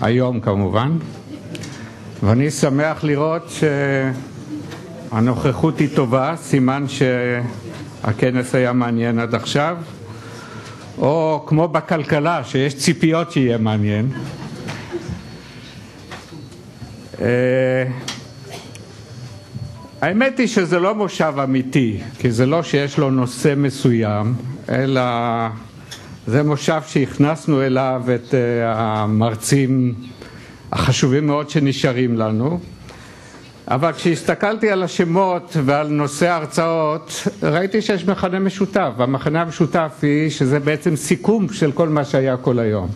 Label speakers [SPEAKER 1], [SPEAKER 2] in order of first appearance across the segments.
[SPEAKER 1] היום כמובן, ואני שמח לראות שהנוכחות היא טובה, סימן שהכנס היה מעניין עד עכשיו, או כמו בכלכלה שיש ציפיות שיהיה מעניין. האמת היא שזה לא מושב אמיתי, כי זה לא שיש לו נושא מסוים, אלא זה מושב שהכנסנו אליו את המרצים החשובים מאוד שנשארים לנו. אבל כשהסתכלתי על השמות ועל נושא ההרצאות, ראיתי שיש מכנה משותף. והמכנה המשותף היא שזה בעצם סיכום של כל מה שהיה כל היום.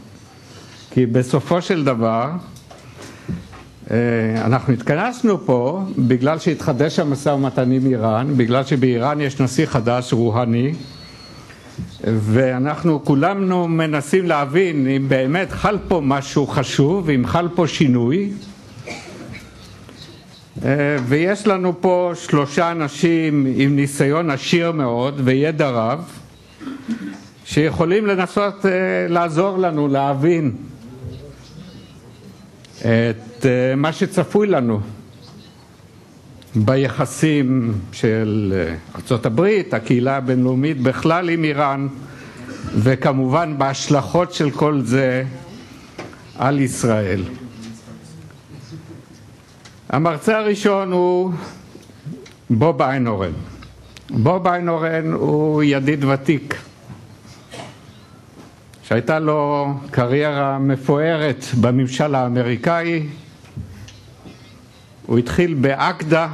[SPEAKER 1] כי בסופו של דבר, אנחנו התכנסנו פה בגלל שהתחדש המשא ומתן עם איראן, בגלל שבאיראן יש נשיא חדש רוהני, ואנחנו כולנו מנסים להבין אם באמת חל פה משהו חשוב, אם חל פה שינוי. ויש לנו פה 3 אנשים עם ניסיון עשיר מאוד וידע רב, שיכולים לנסות לעזור לנו להבין את מה שצפוי לנו ביחסים של ארצות הברית, הקהילה הבינלאומית בכלל עם איראן, וכמובן בהשלכות של כל זה על ישראל. המרצה הראשון הוא בוב איינהורן. בוב איינהורן הוא ידיד ותיק, שהייתה לו קריירה מפוארת בממשל האמריקאי. הוא התחיל באקדה,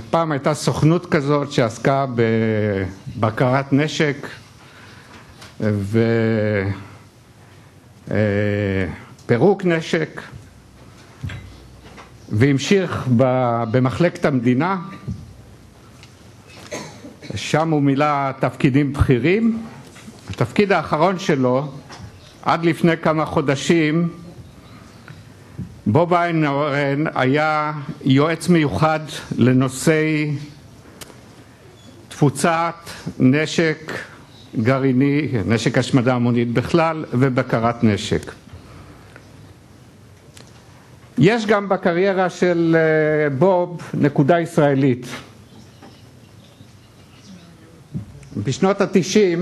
[SPEAKER 1] פעם הייתה סוכנות כזאת שעסקה בבקרת נשק ופירוק נשק, והמשיך במחלקת המדינה. שם הוא מילא תפקידים בכירים. התפקיד האחרון שלו, עד לפני כמה חודשים, בוב איינהורן היה יועץ מיוחד לנושאי תפוצת נשק גרעיני, נשק השמדה המונית בכלל, ובקרת נשק. יש גם בקריירה של בוב נקודה ישראלית. בשנות ה-90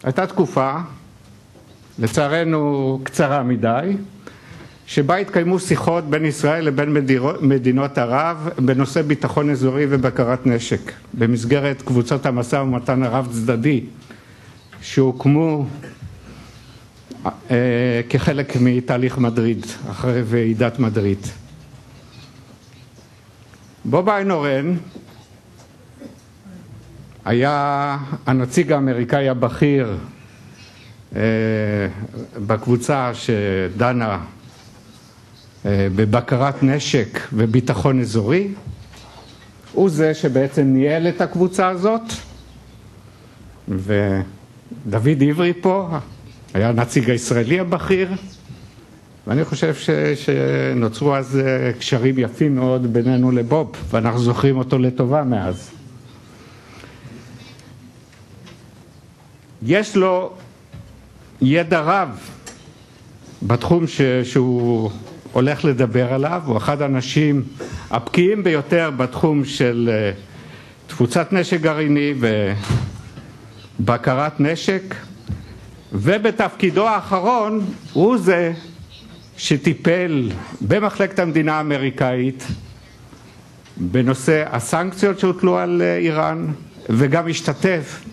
[SPEAKER 1] הייתה תקופה, לצערנו קצרה מדי, שבה התקיימו שיחות בין ישראל לבין מדינות ערב בנושא ביטחון אזורי ובקרת נשק, במסגרת קבוצות המשא ומתן הרב צדדי שהוקמו כחלק מתהליך מדריד, אחרי ועידת מדריד. בוב איינהורן היה הנציג האמריקאי הבכיר בקבוצה שדנה בבקרת נשק וביטחון אזורי. הוא זה שבעצם ניהל את הקבוצה הזאת, ודוד עברי פה היה הנציג הישראלי הבכיר, ואני חושב שנוצרו אז קשרים יפים מאוד בינינו לבוב, ואנחנו זוכרים אותו לטובה מאז. יש לו ידע רב בתחום שהוא הולך לדבר עליו. הוא אחד האנשים הבקיאים ביותר בתחום של תפוצת נשק גרעיני ובקרת נשק, ובתפקידו האחרון הוא זה שטיפל במחלקת המדינה האמריקאית בנושא הסנקציות שהוטלו על איראן, וגם השתתף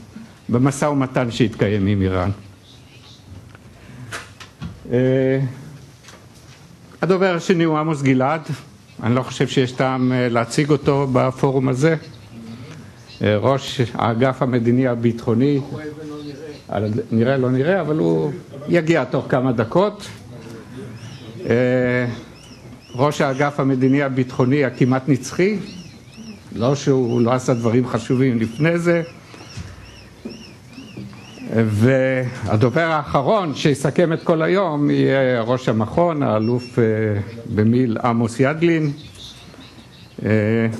[SPEAKER 1] במשא ומתן שהתקיים עם איראן. הדובר השני הוא עמוס גלעד. אני לא חושב שיש טעם להציג אותו בפורום הזה. ראש האגף המדיני הביטחוני, נראה לא נראה, אבל הוא יגיע תוך כמה דקות. ראש האגף המדיני הביטחוני הכמעט נצחי, לא שהוא לא עשה דברים חשובים לפני זה. והדובר האחרון שיסכם את כל היום יהיה ראש המכון, האלוף במיל עמוס ידלין.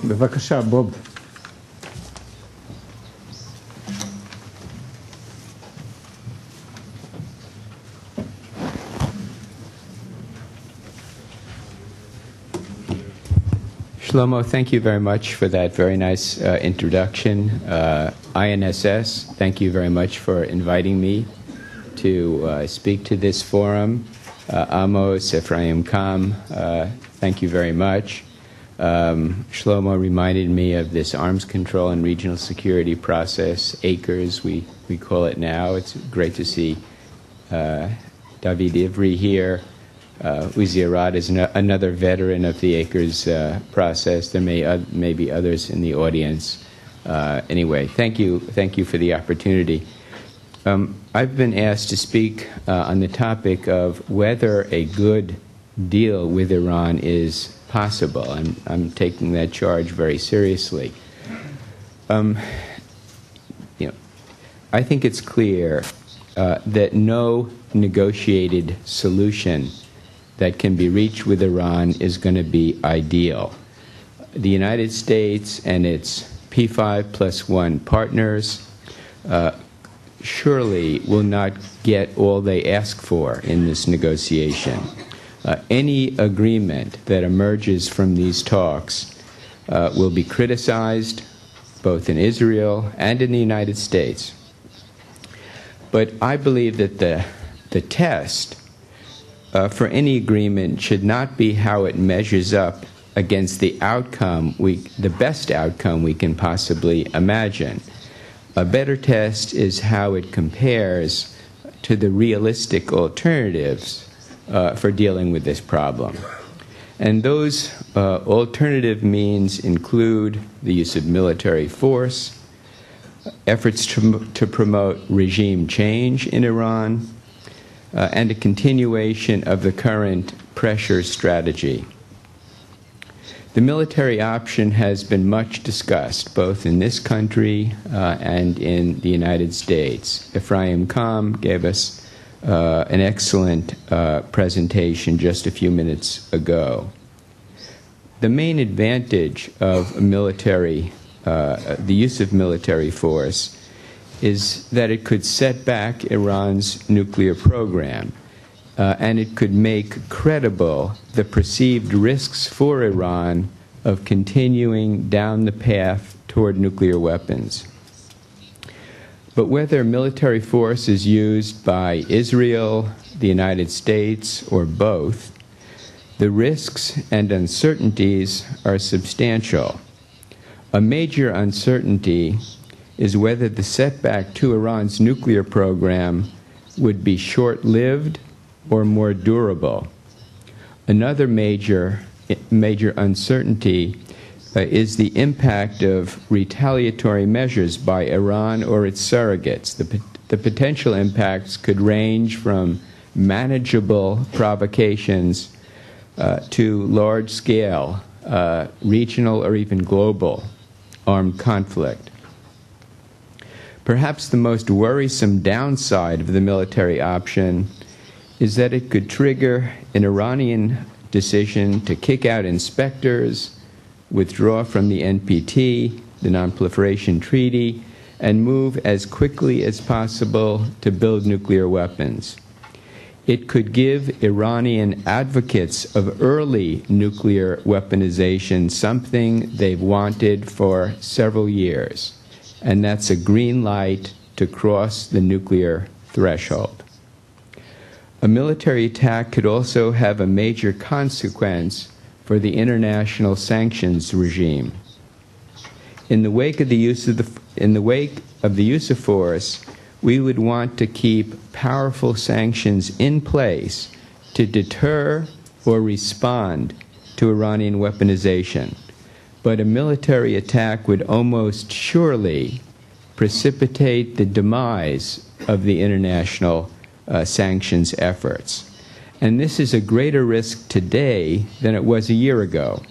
[SPEAKER 1] בבקשה, בוב.
[SPEAKER 2] Shlomo, thank you very much for that very nice introduction. INSS, thank you very much for inviting me to speak to this forum. Amos, Ephraim Kam, thank you very much. Shlomo reminded me of this arms control and regional security process, ACRES, we call it now. It's great to see David Ivry here. Uzi Arad is another veteran of the ACRES process. There may be others in the audience. Anyway, thank you for the opportunity. I've been asked to speak on the topic of whether a good deal with Iran is possible. I'm taking that charge very seriously. I think it's clear that no negotiated solution that can be reached with Iran is going to be ideal. The United States and its P5+1 partners surely will not get all they ask for in this negotiation. Any agreement that emerges from these talks will be criticized both in Israel and in the United States. But I believe that the test for any agreement should not be how it measures up against the outcome, the best outcome we can possibly imagine. A better test is how it compares to the realistic alternatives for dealing with this problem. And those alternative means include the use of military force, efforts to promote regime change in Iran, and a continuation of the current pressure strategy. The military option has been much discussed, both in this country and in the United States. Ephraim Kam gave us an excellent presentation just a few minutes ago. The main advantage of the use of military force is that it could set back Iran's nuclear program, and it could make credible the perceived risks for Iran of continuing down the path toward nuclear weapons. But whether military force is used by Israel, the United States, or both, the risks and uncertainties are substantial. A major uncertainty is whether the setback to Iran's nuclear program would be short-lived or more durable. Another major uncertainty is the impact of retaliatory measures by Iran or its surrogates. The potential impacts could range from manageable provocations to large-scale, regional or even global armed conflict. Perhaps the most worrisome downside of the military option is that it could trigger an Iranian decision to kick out inspectors, withdraw from the NPT, the Non-Proliferation Treaty, and move as quickly as possible to build nuclear weapons. It could give Iranian advocates of early nuclear weaponization something they've wanted for several years, and that's a green light to cross the nuclear threshold. A military attack could also have a major consequence for the international sanctions regime. In the wake of the use of force, we would want to keep powerful sanctions in place to deter or respond to Iranian weaponization. But a military attack would almost surely precipitate the demise of the international sanctions efforts. And this is a greater risk today than it was a year ago.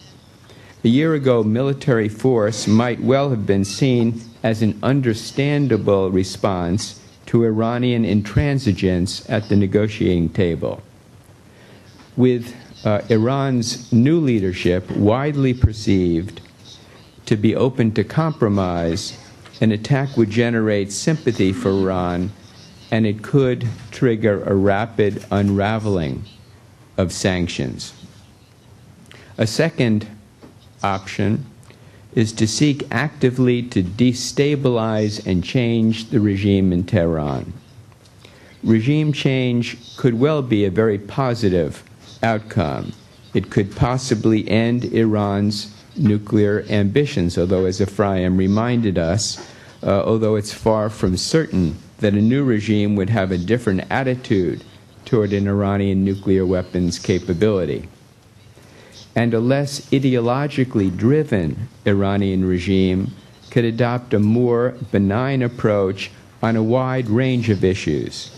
[SPEAKER 2] A year ago, military force might well have been seen as an understandable response to Iranian intransigence at the negotiating table. With Iran's new leadership widely perceived to be open to compromise, an attack would generate sympathy for Iran, and it could trigger a rapid unraveling of sanctions. A second option is to seek actively to destabilize and change the regime in Tehran. Regime change could well be a very positive outcome. It could possibly end Iran's nuclear ambitions, although, as Ephraim reminded us, although it's far from certain that a new regime would have a different attitude toward an Iranian nuclear weapons capability. And a less ideologically driven Iranian regime could adopt a more benign approach on a wide range of issues,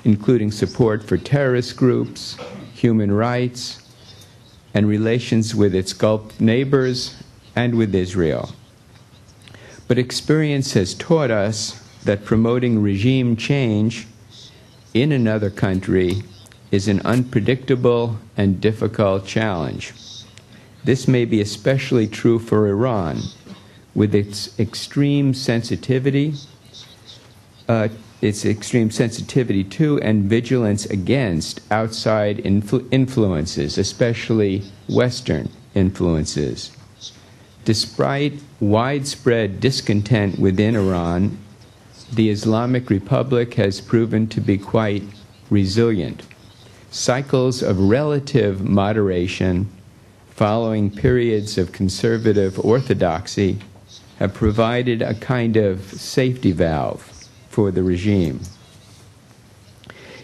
[SPEAKER 2] including support for terrorist groups, human rights, and relations with its Gulf neighbors and with Israel. But experience has taught us that promoting regime change in another country is an unpredictable and difficult challenge. This may be especially true for Iran, with its extreme sensitivity to and vigilance against outside influences, especially Western influences. Despite widespread discontent within Iran, the Islamic Republic has proven to be quite resilient. Cycles of relative moderation following periods of conservative orthodoxy have provided a kind of safety valve for the regime.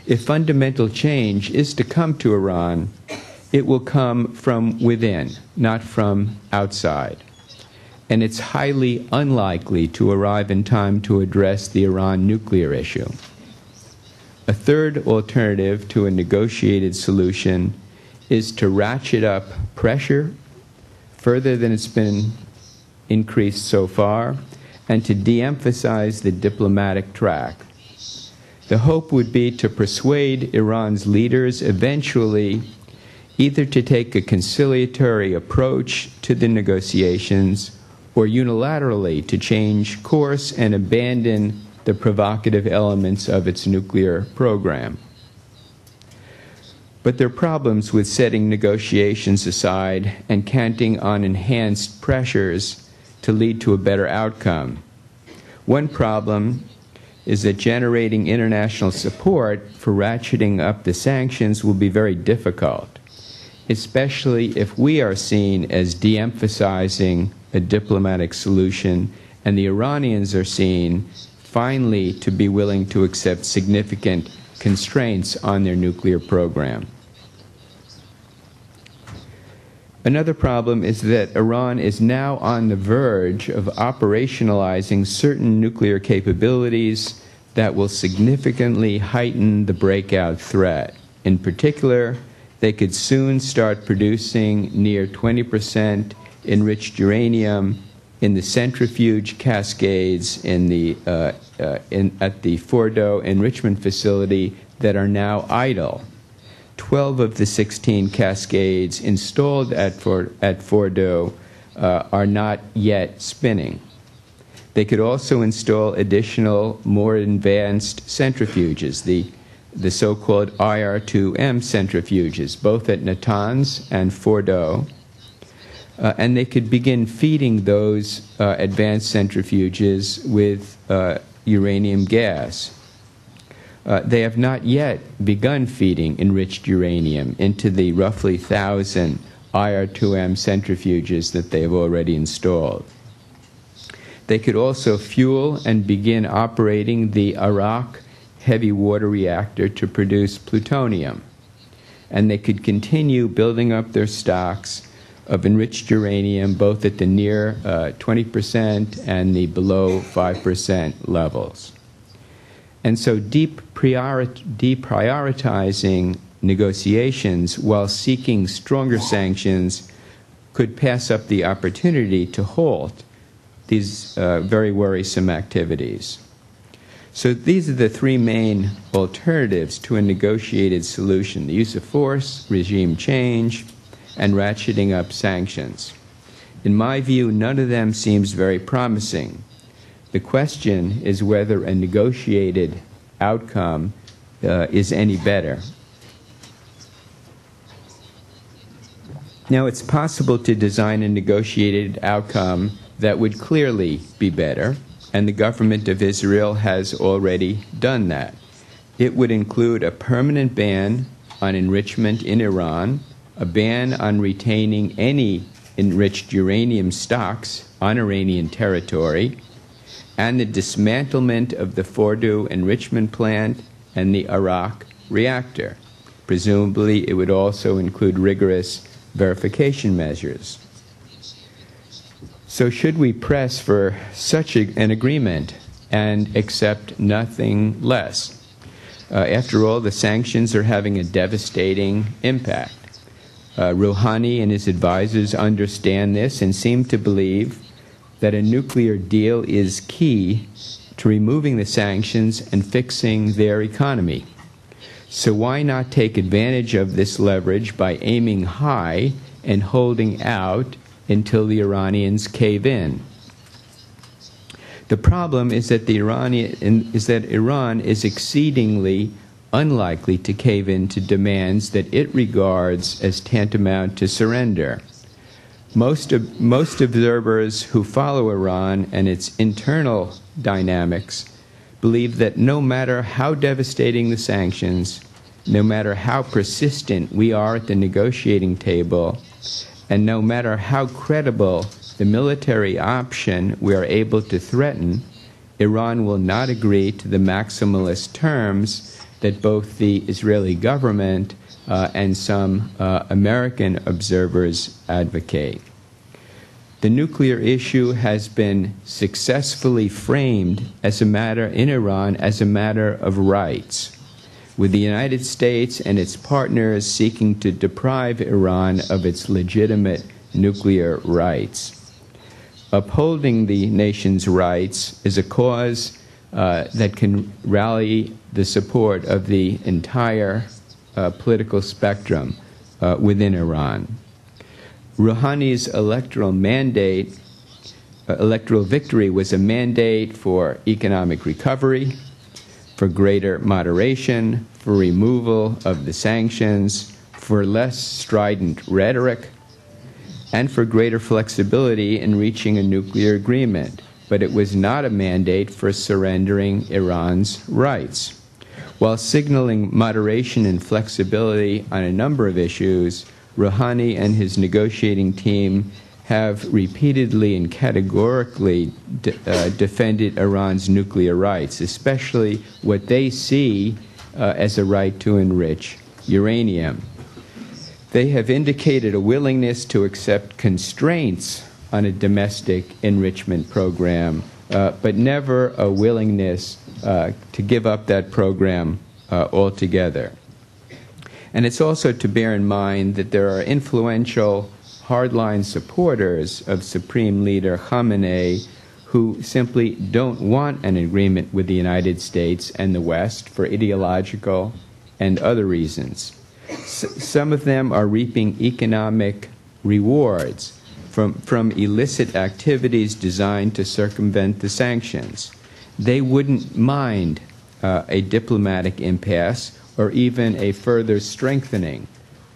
[SPEAKER 2] If fundamental change is to come to Iran, it will come from within, not from outside. And it's highly unlikely to arrive in time to address the Iran nuclear issue. A third alternative to a negotiated solution is to ratchet up pressure further than it's been increased so far, and to de-emphasize the diplomatic track. The hope would be to persuade Iran's leaders eventually either to take a conciliatory approach to the negotiations or unilaterally to change course and abandon the provocative elements of its nuclear program. But there are problems with setting negotiations aside and counting on enhanced pressures to lead to a better outcome. One problem is that generating international support for ratcheting up the sanctions will be very difficult, especially if we are seen as de-emphasizing a diplomatic solution and the Iranians are seen finally to be willing to accept significant constraints on their nuclear program. Another problem is that Iran is now on the verge of operationalizing certain nuclear capabilities that will significantly heighten the breakout threat. In particular, they could soon start producing near 20% enriched uranium in the centrifuge cascades at the Fordo enrichment facility that are now idle. 12 of the 16 cascades installed at Fordo are not yet spinning. They could also install additional, more advanced centrifuges, the so-called IR2M centrifuges, both at Natanz and Fordo, and they could begin feeding those advanced centrifuges with uranium gas. They have not yet begun feeding enriched uranium into the roughly 1,000 IR2M centrifuges that they have already installed. They could also fuel and begin operating the Arak heavy water reactor to produce plutonium. And they could continue building up their stocks of enriched uranium both at the near 20% and the below 5% levels. And so deprioritizing negotiations while seeking stronger sanctions could pass up the opportunity to halt these very worrisome activities. So these are the three main alternatives to a negotiated solution: the use of force, regime change, and ratcheting up sanctions. In my view, none of them seems very promising. The question is whether a negotiated outcome is any better. Now, it's possible to design a negotiated outcome that would clearly be better, and the government of Israel has already done that. It would include a permanent ban on enrichment in Iran, a ban on retaining any enriched uranium stocks on Iranian territory, and the dismantlement of the Fordo enrichment plant and the Arak reactor. Presumably, it would also include rigorous verification measures. So should we press for such an agreement and accept nothing less? After all, the sanctions are having a devastating impact. Rouhani and his advisors understand this and seem to believe that a nuclear deal is key to removing the sanctions and fixing their economy. So why not take advantage of this leverage by aiming high and holding out until the Iranians cave in? The problem is that Iran is exceedingly unlikely to cave in to demands that it regards as tantamount to surrender. Most observers who follow Iran and its internal dynamics believe that no matter how devastating the sanctions, no matter how persistent we are at the negotiating table, and no matter how credible the military option we are able to threaten, Iran will not agree to the maximalist terms that both the Israeli government and some American observers advocate. The nuclear issue has been successfully framed as a matter in Iran as a matter of rights, with the United States and its partners seeking to deprive Iran of its legitimate nuclear rights. Upholding the nation's rights is a cause that can rally the support of the entire political spectrum within Iran. Rouhani's electoral victory was a mandate for economic recovery, for greater moderation, for removal of the sanctions, for less strident rhetoric, and for greater flexibility in reaching a nuclear agreement. But it was not a mandate for surrendering Iran's rights. While signaling moderation and flexibility on a number of issues, Rouhani and his negotiating team have repeatedly and categorically defended Iran's nuclear rights, especially what they see as a right to enrich uranium. They have indicated a willingness to accept constraints on a domestic enrichment program, but never a willingness to give up that program altogether. And it's also to bear in mind that there are influential hardline supporters of Supreme Leader Khamenei who simply don't want an agreement with the United States and the West for ideological and other reasons. Some of them are reaping economic rewards from illicit activities designed to circumvent the sanctions. They wouldn't mind a diplomatic impasse or even a further strengthening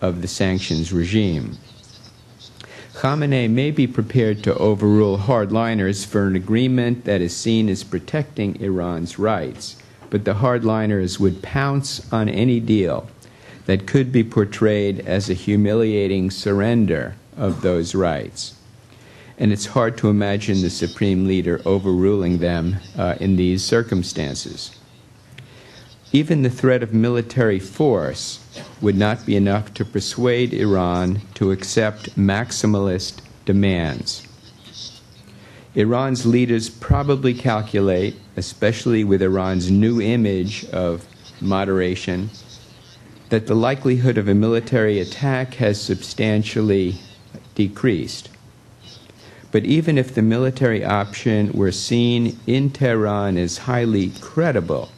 [SPEAKER 2] of the sanctions regime. Khamenei may be prepared to overrule hardliners for an agreement that is seen as protecting Iran's rights, but the hardliners would pounce on any deal that could be portrayed as a humiliating surrender of those rights. And it's hard to imagine the Supreme Leader overruling them in these circumstances. Even the threat of military force would not be enough to persuade Iran to accept maximalist demands. Iran's leaders probably calculate, especially with Iran's new image of moderation, that the likelihood of a military attack has substantially decreased. But even if the military option were seen in Tehran as highly credible,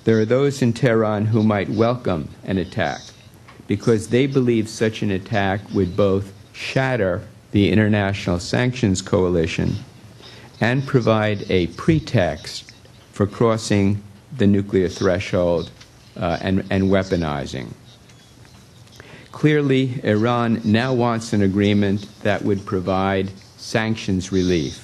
[SPEAKER 2] there are those in Tehran who might welcome an attack because they believe such an attack would both shatter the international sanctions coalition and provide a pretext for crossing the nuclear threshold and weaponizing. Clearly, Iran now wants an agreement that would provide sanctions relief.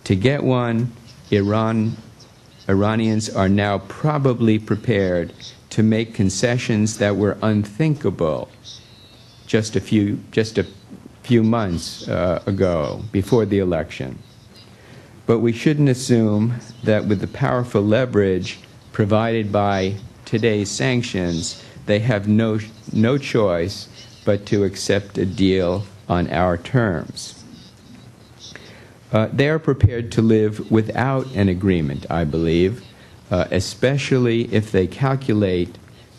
[SPEAKER 2] To get one, Iranians are now probably prepared to make concessions that were unthinkable just a few months ago, before the election. But we shouldn't assume that with the powerful leverage provided by today's sanctions, they have no choice but to accept a deal on our terms. They are prepared to live without an agreement, I believe, especially if they calculate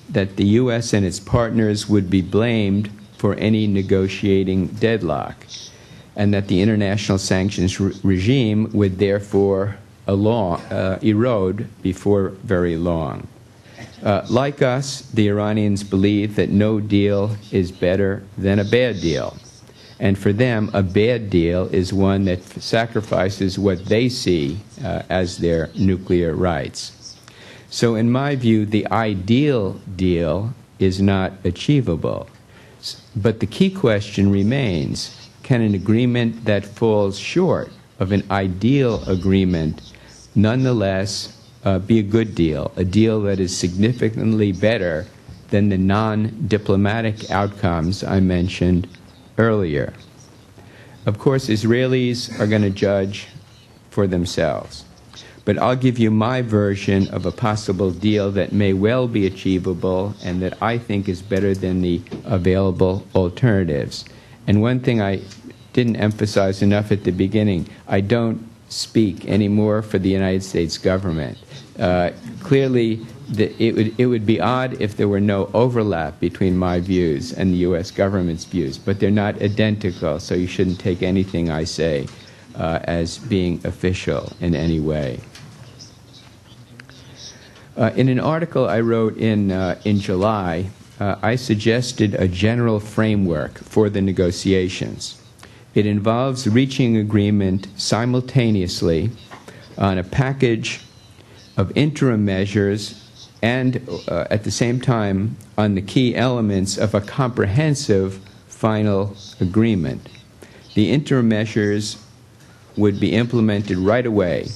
[SPEAKER 2] that the U.S. and its partners would be blamed for any negotiating deadlock, and that the international sanctions regime would therefore erode before very long. Like us, the Iranians believe that no deal is better than a bad deal. And for them, a bad deal is one that sacrifices what they see as their nuclear rights. So in my view, the ideal deal is not achievable. But the key question remains, can an agreement that falls short of an ideal agreement nonetheless be a good deal, a deal that is significantly better than the non-diplomatic outcomes I mentioned earlier? Of course, Israelis are going to judge for themselves. But I'll give you my version of a possible deal that may well be achievable and that I think is better than the available alternatives. And one thing I didn't emphasize enough at the beginning, I don't speak anymore for the United States government. Clearly, it would be odd if there were no overlap between my views and the U.S. government's views, but they're not identical, so you shouldn't take anything I say as being official in any way. In an article I wrote in July, I suggested a general framework for the negotiations. It involves reaching agreement simultaneously on a package of interim measures and at the same time on the key elements of a comprehensive final agreement. The interim measures would be implemented right away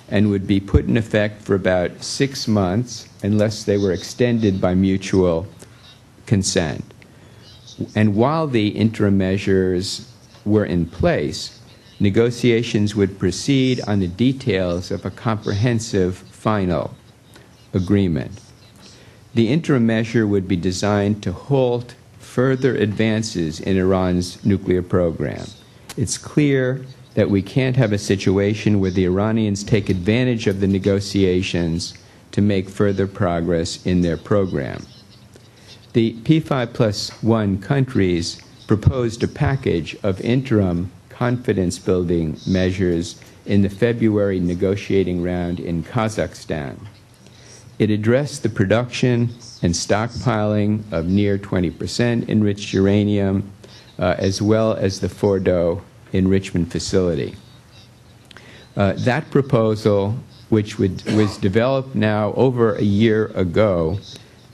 [SPEAKER 2] and would be put in effect for about 6 months unless they were extended by mutual consent. And while the interim measures were in place, negotiations would proceed on the details of a comprehensive final agreement. The interim measure would be designed to halt further advances in Iran's nuclear program. It's clear that we can't have a situation where the Iranians take advantage of the negotiations to make further progress in their program. The P5+1 countries proposed a package of interim confidence-building measures in the February negotiating round in Kazakhstan. It addressed the production and stockpiling of near 20% enriched uranium, as well as the Fordo enrichment facility. That proposal, which was developed now over a year ago,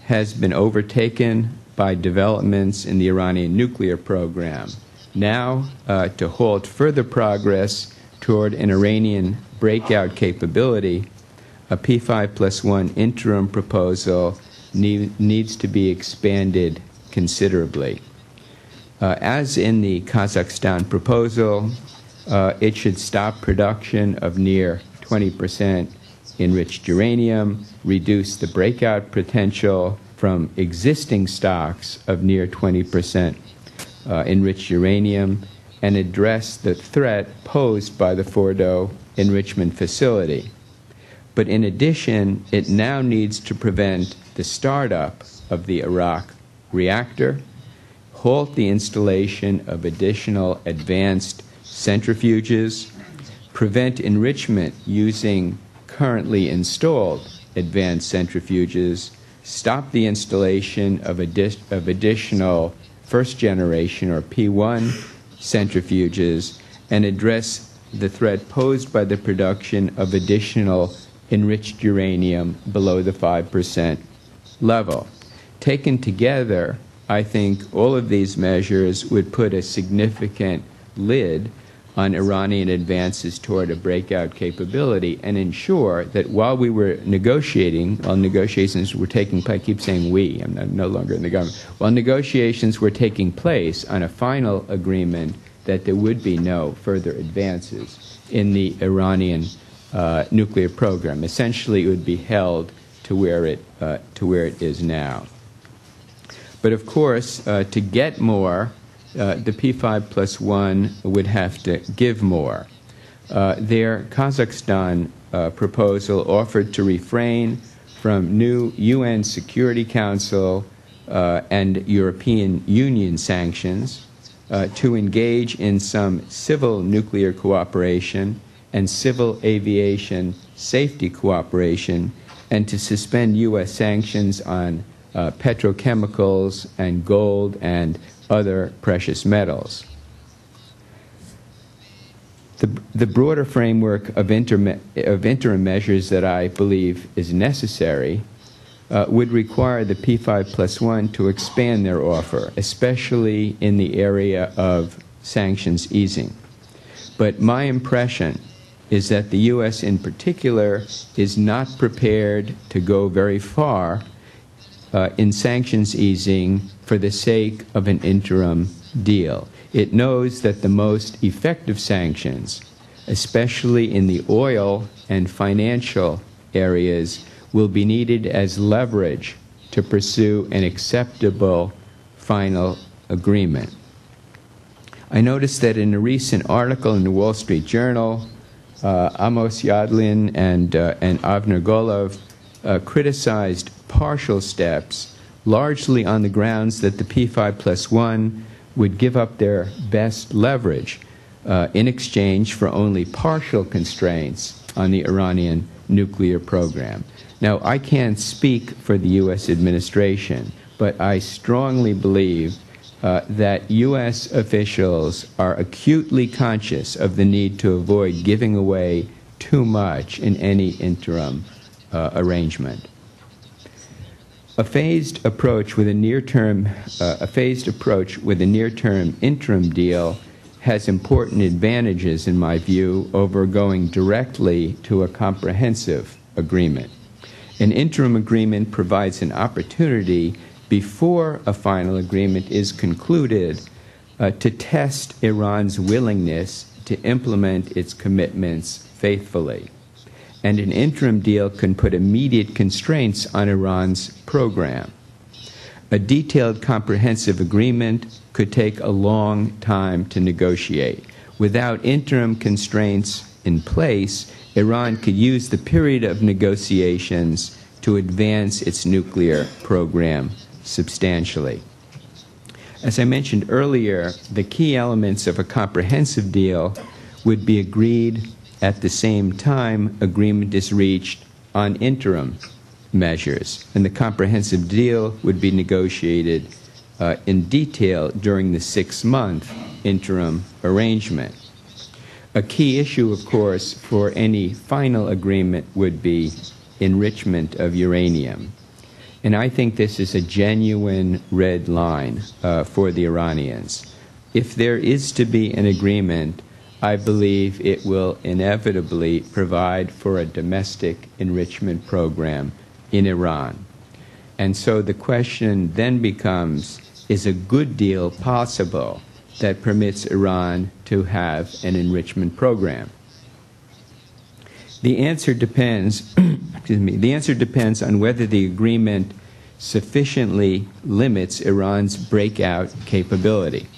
[SPEAKER 2] has been overtaken by developments in the Iranian nuclear program. Now, to halt further progress toward an Iranian breakout capability, a P5+1 interim proposal needs to be expanded considerably. As in the Kazakhstan proposal, it should stop production of near 20% enriched uranium, reduce the breakout potential from existing stocks of near 20% enriched uranium, and address the threat posed by the Fordo enrichment facility. But in addition, it now needs to prevent the startup of the Iraq reactor, halt the installation of additional advanced centrifuges, prevent enrichment using currently installed advanced centrifuges, stop the installation of additional first-generation or P1 centrifuges, and address the threat posed by the production of additional enriched uranium below the 5% level. Taken together, I think all of these measures would put a significant lid on Iranian advances toward a breakout capability and ensure that while we were negotiating, while negotiations were taking place, I keep saying we, I'm no longer in the government, while negotiations were taking place on a final agreement, that there would be no further advances in the Iranian nuclear program. Essentially, it would be held to where it is now. But of course, to get more, the P5+1 would have to give more. Their Kazakhstan proposal offered to refrain from new UN Security Council and European Union sanctions, to engage in some civil nuclear cooperation and civil aviation safety cooperation, and to suspend U.S. sanctions on petrochemicals and gold and other precious metals. The broader framework of interim measures that I believe is necessary would require the P5+1 to expand their offer, especially in the area of sanctions easing. But my impression is that the U.S. in particular is not prepared to go very far in sanctions easing for the sake of an interim deal. It knows that the most effective sanctions, especially in the oil and financial areas, will be needed as leverage to pursue an acceptable final agreement. I noticed that in a recent article in the Wall Street Journal, Amos Yadlin and Avner Golov criticized partial steps, largely on the grounds that the P5+1 would give up their best leverage in exchange for only partial constraints on the Iranian nuclear program. Now, I can't speak for the U.S. administration, but I strongly believe that U.S. officials are acutely conscious of the need to avoid giving away too much in any interim arrangement. A phased approach with a near-term interim deal has important advantages, in my view, over going directly to a comprehensive agreement. An interim agreement provides an opportunity before a final agreement is concluded to test Iran's willingness to implement its commitments faithfully. And an interim deal can put immediate constraints on Iran's program. A detailed comprehensive agreement could take a long time to negotiate. Without interim constraints in place, Iran could use the period of negotiations to advance its nuclear program substantially. As I mentioned earlier, the key elements of a comprehensive deal would be agreed at the same time agreement is reached on interim measures, and the comprehensive deal would be negotiated in detail during the 6-month interim arrangement. A key issue, of course, for any final agreement would be enrichment of uranium. And I think this is a genuine red line for the Iranians. If there is to be an agreement, I believe it will inevitably provide for a domestic enrichment program in Iran. And so the question then becomes, is a good deal possible that permits Iran to have an enrichment program? The answer depends, the answer depends on whether the agreement sufficiently limits Iran's breakout capability.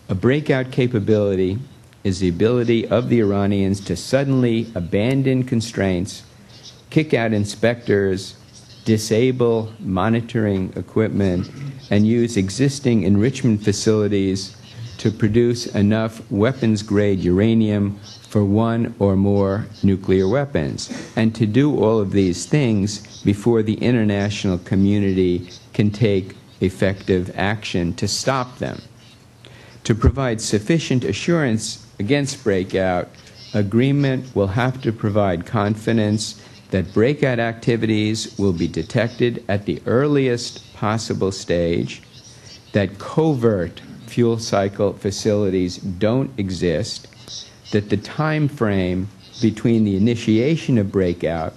[SPEAKER 2] A breakout capability is the ability of the Iranians to suddenly abandon constraints, kick out inspectors, disable monitoring equipment, and use existing enrichment facilities to produce enough weapons-grade uranium for one or more nuclear weapons, and to do all of these things before the international community can take effective action to stop them. To provide sufficient assurance against breakout, agreement will have to provide confidence that breakout activities will be detected at the earliest possible stage, that covert fuel cycle facilities don't exist, that the time frame between the initiation of breakout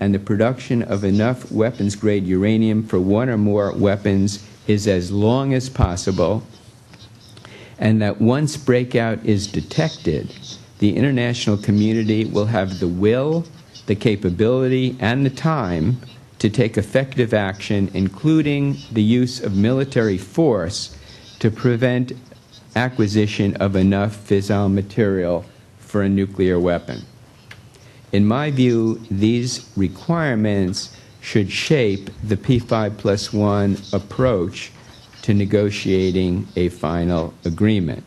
[SPEAKER 2] and the production of enough weapons-grade uranium for one or more weapons is as long as possible, and that once breakout is detected, the international community will have the will, the capability, and the time to take effective action, including the use of military force to prevent acquisition of enough fissile material for a nuclear weapon. In my view, these requirements should shape the P5+1 approach to negotiating a final agreement.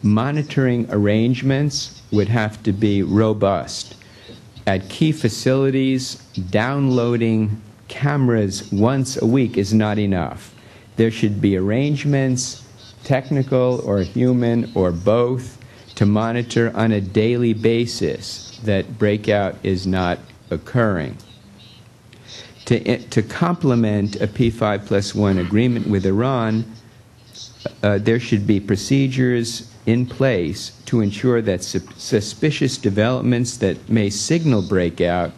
[SPEAKER 2] Monitoring arrangements would have to be robust. At key facilities, downloading cameras once a week is not enough. There should be arrangements, technical or human or both, to monitor on a daily basis that breakout is not occurring. To complement a P5+1 agreement with Iran, there should be procedures in place to ensure that suspicious developments that may signal breakout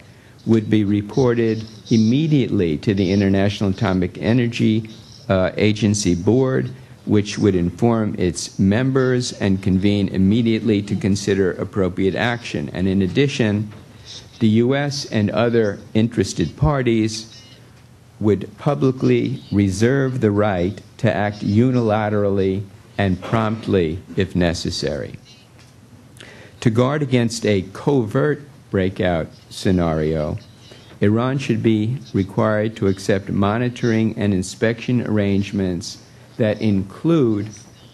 [SPEAKER 2] would be reported immediately to the International Atomic Energy Agency Board, which would inform its members and convene immediately to consider appropriate action. And in addition, the U.S. and other interested parties would publicly reserve the right to act unilaterally and promptly if necessary. To guard against a covert breakout scenario, Iran should be required to accept monitoring and inspection arrangements that include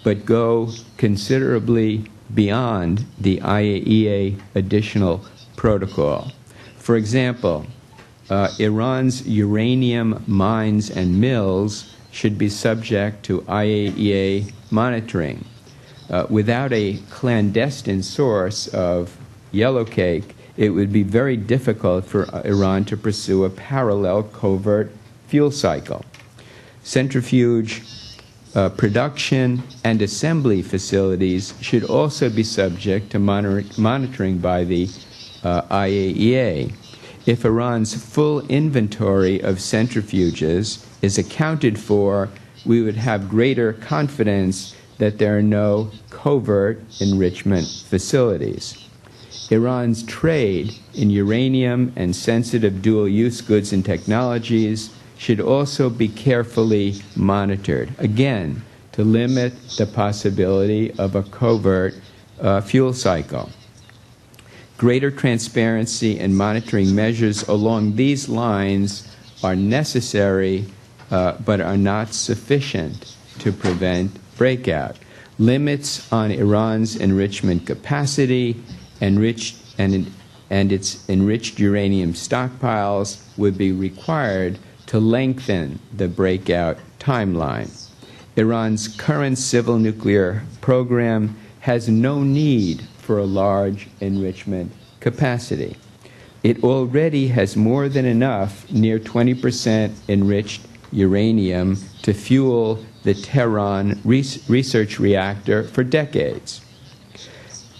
[SPEAKER 2] but go considerably beyond the IAEA additional protocol. For example, Iran's uranium mines and mills should be subject to IAEA monitoring. Without a clandestine source of yellow cake, it would be very difficult for Iran to pursue a parallel covert fuel cycle. Centrifuge production and assembly facilities should also be subject to monitoring by the IAEA. If Iran's full inventory of centrifuges is accounted for, we would have greater confidence that there are no covert enrichment facilities. Iran's trade in uranium and sensitive dual-use goods and technologies should also be carefully monitored, again, to limit the possibility of a covert fuel cycle. Greater transparency and monitoring measures along these lines are necessary but are not sufficient to prevent breakout. Limits on Iran's enrichment capacity and its enriched uranium stockpiles would be required to lengthen the breakout timeline. Iran's current civil nuclear program has no need for a large enrichment capacity. It already has more than enough, near 20% enriched uranium to fuel the Tehran research reactor for decades.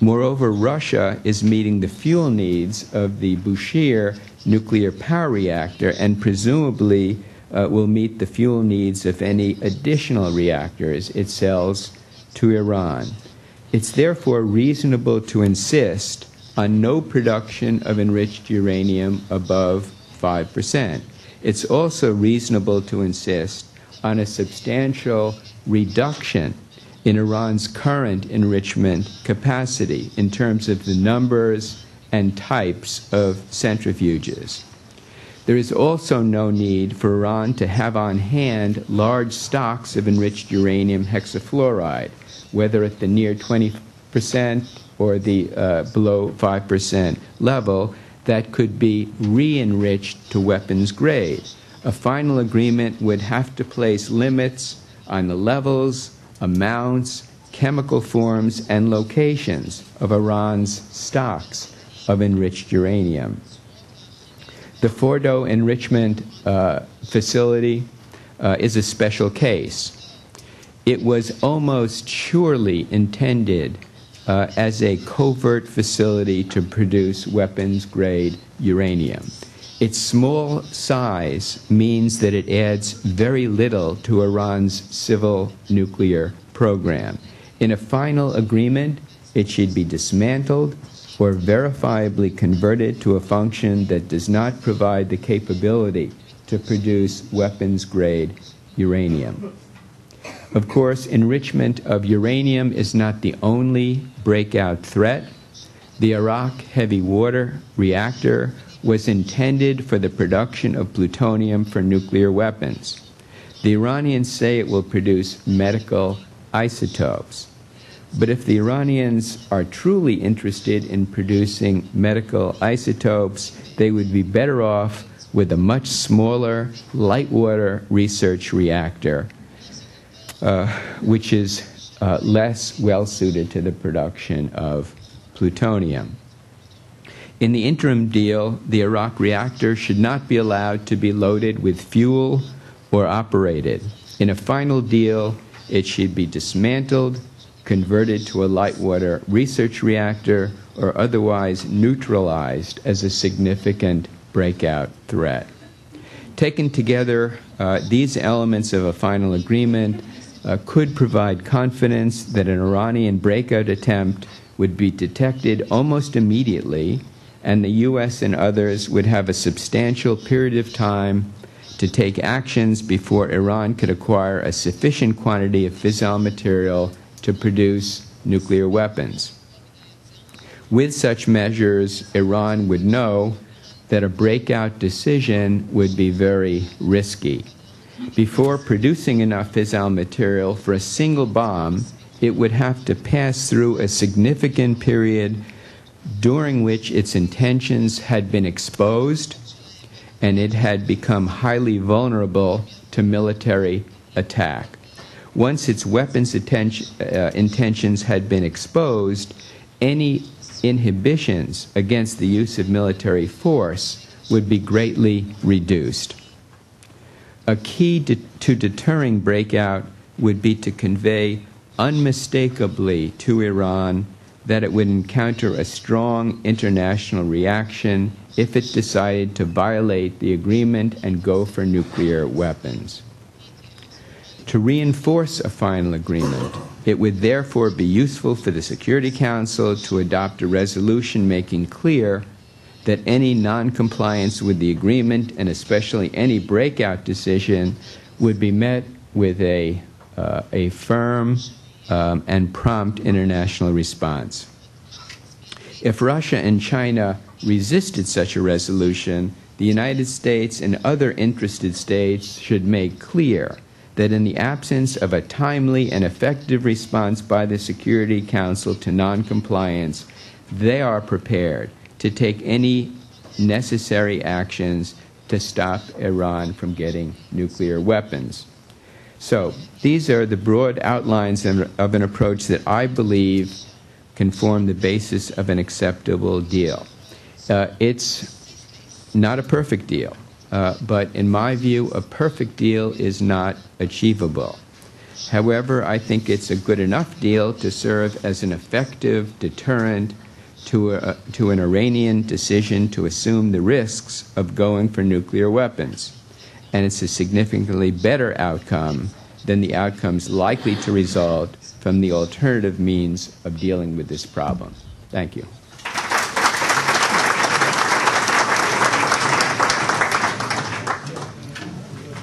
[SPEAKER 2] Moreover, Russia is meeting the fuel needs of the Bushehr nuclear power reactor and presumably will meet the fuel needs of any additional reactors it sells to Iran. It's therefore reasonable to insist on no production of enriched uranium above 5%. It's also reasonable to insist on a substantial reduction in Iran's current enrichment capacity in terms of the numbers and types of centrifuges. There is also no need for Iran to have on hand large stocks of enriched uranium hexafluoride, whether at the near 20% or the below 5% level, that could be re-enriched to weapons grade. A final agreement would have to place limits on the levels, amounts, chemical forms, and locations of Iran's stocks of enriched uranium. The Fordo enrichment facility is a special case. it was almost surely intended as a covert facility to produce weapons-grade uranium. Its small size means that it adds very little to Iran's civil nuclear program. In a final agreement, it should be dismantled or verifiably converted to a function that does not provide the capability to produce weapons-grade uranium. Of course, enrichment of uranium is not the only breakout threat. The Iraq heavy water reactor was intended for the production of plutonium for nuclear weapons. The Iranians say it will produce medical isotopes. But if the Iranians are truly interested in producing medical isotopes, they would be better off with a much smaller, light water research reactor, which is less well-suited to the production of plutonium. In the interim deal, the Iraq reactor should not be allowed to be loaded with fuel or operated. In a final deal, it should be dismantled, converted to a light water research reactor, or otherwise neutralized as a significant breakout threat. Taken together, these elements of a final agreement could provide confidence that an Iranian breakout attempt would be detected almost immediately, and the U.S. and others would have a substantial period of time to take actions before Iran could acquire a sufficient quantity of fissile material to produce nuclear weapons. With such measures, Iran would know that a breakout decision would be very risky. Before producing enough fissile material for a single bomb, it would have to pass through a significant period during which its intentions had been exposed and it had become highly vulnerable to military attack. Once its weapons intentions had been exposed, any inhibitions against the use of military force would be greatly reduced. A key to deterring breakout would be to convey unmistakably to Iran that it would encounter a strong international reaction if it decided to violate the agreement and go for nuclear weapons. To reinforce a final agreement, it would therefore be useful for the Security Council to adopt a resolution making clear that any non-compliance with the agreement, and especially any breakout decision, would be met with a firm and prompt international response. If Russia and China resisted such a resolution, the United States and other interested states should make clear that in the absence of a timely and effective response by the Security Council to non-compliance, they are prepared to take any necessary actions to stop Iran from getting nuclear weapons. So these are the broad outlines of an approach that I believe can form the basis of an acceptable deal. It's not a perfect deal, but in my view, a perfect deal is not achievable. However, I think it's a good enough deal to serve as an effective deterrent to an Iranian decision to assume the risks of going for nuclear weapons. And it's a significantly better outcome than the outcomes likely to result from the alternative means of dealing with this problem. Thank you.